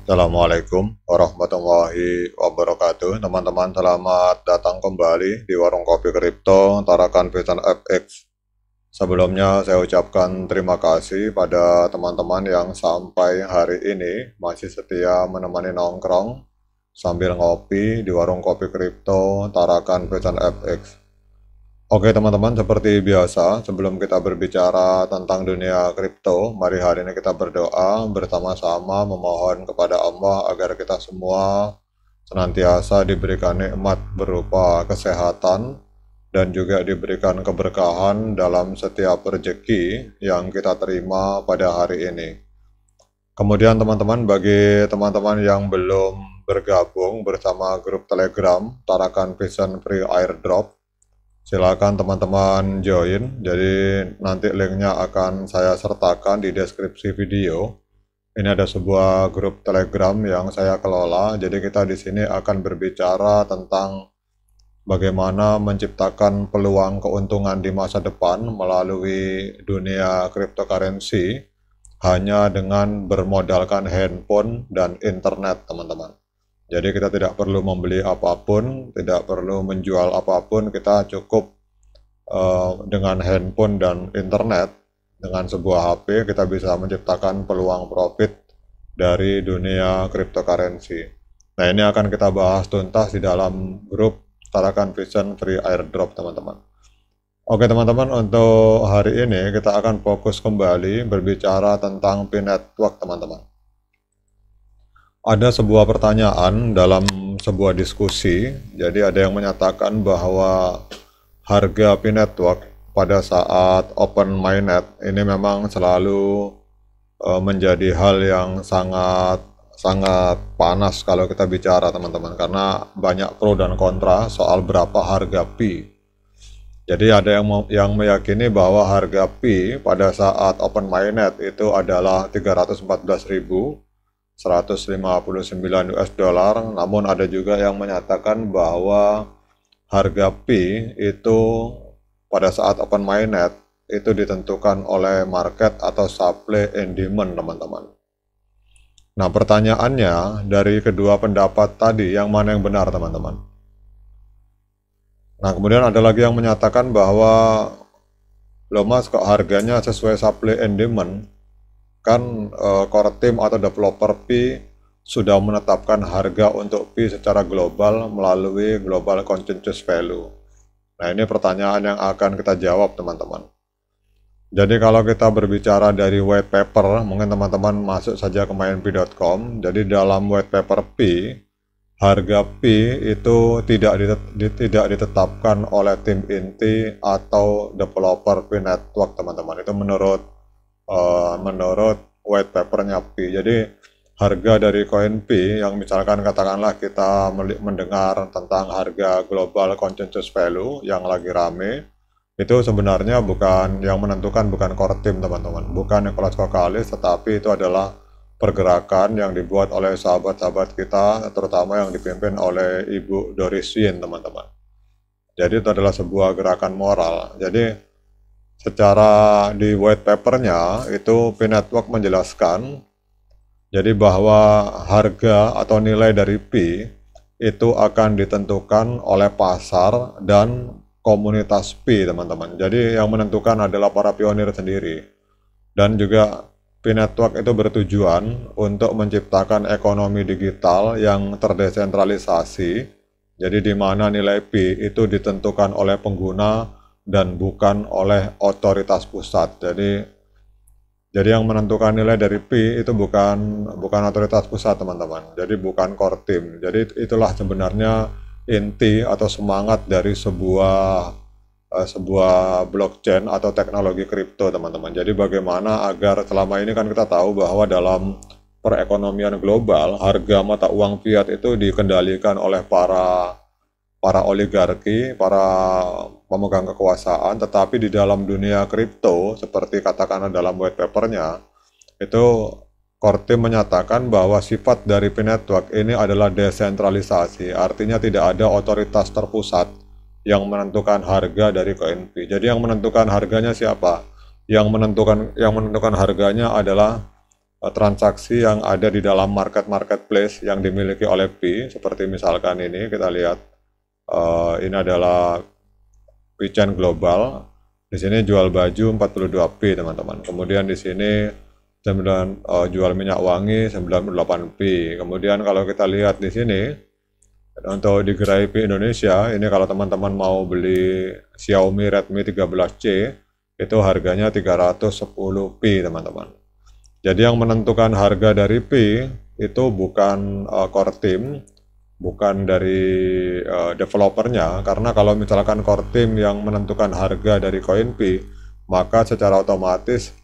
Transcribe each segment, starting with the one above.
Assalamualaikum warahmatullahi wabarakatuh. Teman-teman, selamat datang kembali di Warung Kopi Kripto Tarakan Vision FX. Sebelumnya saya ucapkan terima kasih pada teman-teman yang sampai hari ini masih setia menemani nongkrong sambil ngopi di Warung Kopi Kripto Tarakan Vision FX. Oke teman-teman, seperti biasa, sebelum kita berbicara tentang dunia kripto, mari hari ini kita berdoa bersama-sama memohon kepada Allah agar kita semua senantiasa diberikan nikmat berupa kesehatan dan juga diberikan keberkahan dalam setiap rezeki yang kita terima pada hari ini. Kemudian teman-teman, bagi teman-teman yang belum bergabung bersama grup Telegram Tarakan Vision Free Airdrop, silakan teman-teman join. Jadi nanti linknya akan saya sertakan di deskripsi video. Ini ada sebuah grup Telegram yang saya kelola. Jadi kita di sini akan berbicara tentang bagaimana menciptakan peluang keuntungan di masa depan melalui dunia cryptocurrency hanya dengan bermodalkan handphone dan internet, teman-teman. Jadi kita tidak perlu membeli apapun, tidak perlu menjual apapun, kita cukup dengan handphone dan internet, dengan sebuah HP kita bisa menciptakan peluang profit dari dunia cryptocurrency. Nah, ini akan kita bahas tuntas di dalam grup Tarakan Vision Free Airdrop, teman-teman. Oke teman-teman, untuk hari ini kita akan fokus kembali berbicara tentang Pi Network, teman-teman. Ada sebuah pertanyaan dalam sebuah diskusi, jadi ada yang menyatakan bahwa harga Pi Network pada saat open mainnet ini memang selalu menjadi hal yang sangat panas kalau kita bicara, teman-teman, karena banyak pro dan kontra soal berapa harga Pi. Jadi ada yang meyakini bahwa harga Pi pada saat open mainnet itu adalah 314.159 US dollar, namun ada juga yang menyatakan bahwa harga Pi itu pada saat open mainnet itu ditentukan oleh market atau supply and demand, teman-teman. Nah, pertanyaannya dari kedua pendapat tadi yang mana yang benar, teman-teman? Nah, kemudian ada lagi yang menyatakan bahwa loh mas, kok harganya sesuai supply and demand? Kan core team atau developer Pi sudah menetapkan harga untuk Pi secara global melalui global consensus value. Nah, ini pertanyaan yang akan kita jawab, teman-teman. Jadi kalau kita berbicara dari white paper, mungkin teman-teman masuk saja ke mainpi.com. Jadi dalam white paper Pi, harga Pi itu tidak ditetapkan oleh tim inti atau developer Pi Network, teman-teman. Itu menurut white papernya Pi. Jadi harga dari koin Pi yang misalkan katakanlah kita mendengar tentang harga global consensus value yang lagi rame, itu sebenarnya bukan yang menentukan, bukan core team, teman-teman, bukan Nicholas Kokalis, tetapi itu adalah pergerakan yang dibuat oleh sahabat-sahabat kita, terutama yang dipimpin oleh Ibu Doris Yin, teman-teman. Jadi itu adalah sebuah gerakan moral. Jadi secara di white papernya itu Pi Network menjelaskan jadi bahwa harga atau nilai dari Pi itu akan ditentukan oleh pasar dan komunitas Pi, teman-teman. Jadi yang menentukan adalah para pionir sendiri. Dan juga Pi Network itu bertujuan untuk menciptakan ekonomi digital yang terdesentralisasi. Jadi di mana nilai Pi itu ditentukan oleh pengguna dan bukan oleh otoritas pusat. Jadi yang menentukan nilai dari Pi itu bukan otoritas pusat, teman-teman. Jadi bukan core team. Jadi itulah sebenarnya inti atau semangat dari sebuah blockchain atau teknologi kripto, teman-teman. Jadi bagaimana agar selama ini kan kita tahu bahwa dalam perekonomian global harga mata uang fiat itu dikendalikan oleh para oligarki, para pemegang kekuasaan, tetapi di dalam dunia kripto, seperti katakanlah dalam white papernya, itu core team menyatakan bahwa sifat dari Pi Network ini adalah desentralisasi, artinya tidak ada otoritas terpusat yang menentukan harga dari koin Pi. Jadi yang menentukan harganya siapa? Yang menentukan harganya adalah transaksi yang ada di dalam marketplace yang dimiliki oleh Pi. Seperti misalkan ini kita lihat, ini adalah Pi Chain Global. Di sini jual baju 42 Pi teman-teman. Kemudian di sini jual minyak wangi 98 Pi. Kemudian kalau kita lihat di sini untuk di gerai Pi Indonesia, ini kalau teman-teman mau beli Xiaomi Redmi 13C itu harganya 310 Pi teman-teman. Jadi yang menentukan harga dari Pi itu bukan core team, bukan dari developernya, karena kalau misalkan core team yang menentukan harga dari koin Pi, maka secara otomatis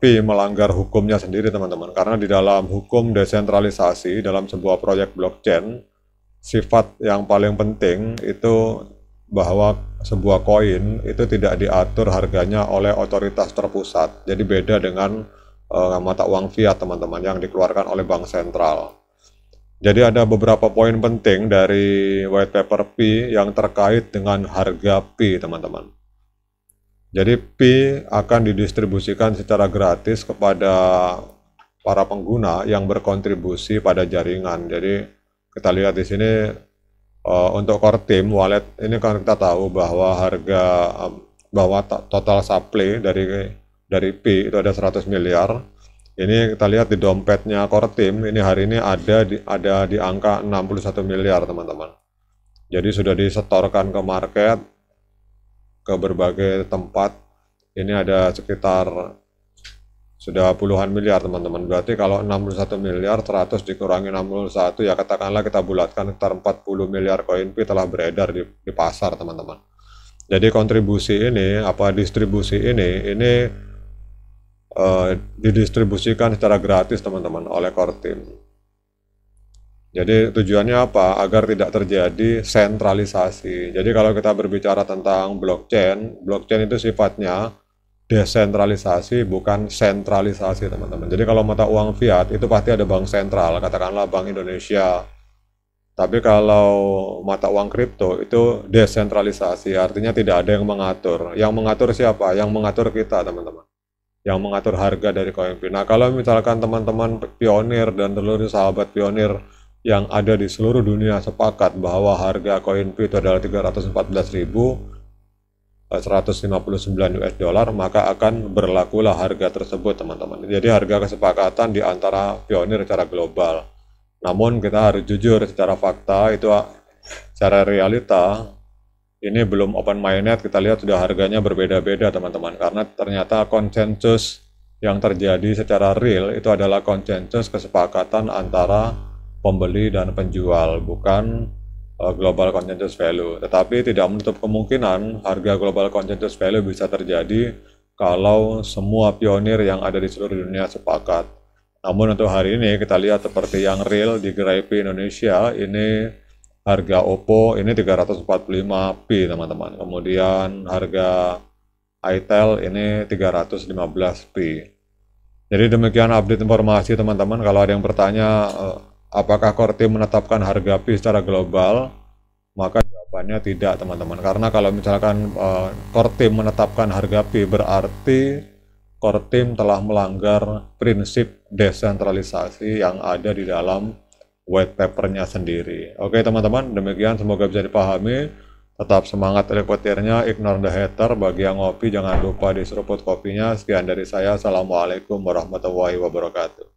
Pi melanggar hukumnya sendiri teman-teman, karena di dalam hukum desentralisasi dalam sebuah proyek blockchain, sifat yang paling penting itu bahwa sebuah koin itu tidak diatur harganya oleh otoritas terpusat. Jadi beda dengan mata uang fiat teman-teman yang dikeluarkan oleh bank sentral. Jadi ada beberapa poin penting dari white paper Pi yang terkait dengan harga Pi teman-teman. Jadi Pi akan didistribusikan secara gratis kepada para pengguna yang berkontribusi pada jaringan. Jadi kita lihat di sini untuk core team wallet ini kan kita tahu bahwa bahwa total supply dari Pi itu ada 100 miliar. Ini kita lihat di dompetnya core team ini hari ini ada di angka 61 miliar teman-teman. Jadi sudah disetorkan ke market, ke berbagai tempat. Ini ada sekitar sudah puluhan miliar teman-teman. Berarti kalau 61 miliar 100 dikurangi 61 ya katakanlah kita bulatkan sekitar 40 miliar koin Pi telah beredar di pasar teman-teman. Jadi kontribusi ini distribusi ini didistribusikan secara gratis teman-teman oleh core team. Jadi tujuannya apa? Agar tidak terjadi sentralisasi. Jadi kalau kita berbicara tentang blockchain itu sifatnya desentralisasi bukan sentralisasi teman-teman. Jadi kalau mata uang fiat itu pasti ada bank sentral, katakanlah Bank Indonesia. Tapi kalau mata uang kripto itu desentralisasi, artinya tidak ada yang mengatur. Yang mengatur siapa? Yang mengatur kita teman-teman. Yang mengatur harga dari koin Pi. Nah kalau misalkan teman-teman pionir dan seluruh sahabat pionir yang ada di seluruh dunia sepakat bahwa harga koin Pi itu adalah 314.159 US dollar, maka akan berlakulah harga tersebut teman-teman. Jadi harga kesepakatan di antara pionir secara global. Namun kita harus jujur secara fakta itu secara realita ini belum open mainnet, kita lihat sudah harganya berbeda-beda teman-teman, karena ternyata konsensus yang terjadi secara real itu adalah konsensus kesepakatan antara pembeli dan penjual, bukan global consensus value. Tetapi tidak menutup kemungkinan harga global consensus value bisa terjadi kalau semua pionir yang ada di seluruh dunia sepakat. Namun untuk hari ini kita lihat seperti yang real di gerai Pi Indonesia, ini harga Oppo ini 345 Pi teman-teman. Kemudian harga itel ini 315 Pi. Jadi demikian update informasi teman-teman. Kalau ada yang bertanya apakah core team menetapkan harga Pi secara global, maka jawabannya tidak teman-teman. Karena kalau misalkan core team menetapkan harga Pi, berarti core team telah melanggar prinsip desentralisasi yang ada di dalam white papernya sendiri. Oke teman-teman, demikian semoga bisa dipahami. Tetap semangat reporternya, ignore the hater. Bagi yang ngopi jangan lupa diseruput kopinya. Sekian dari saya, assalamualaikum warahmatullahi wabarakatuh.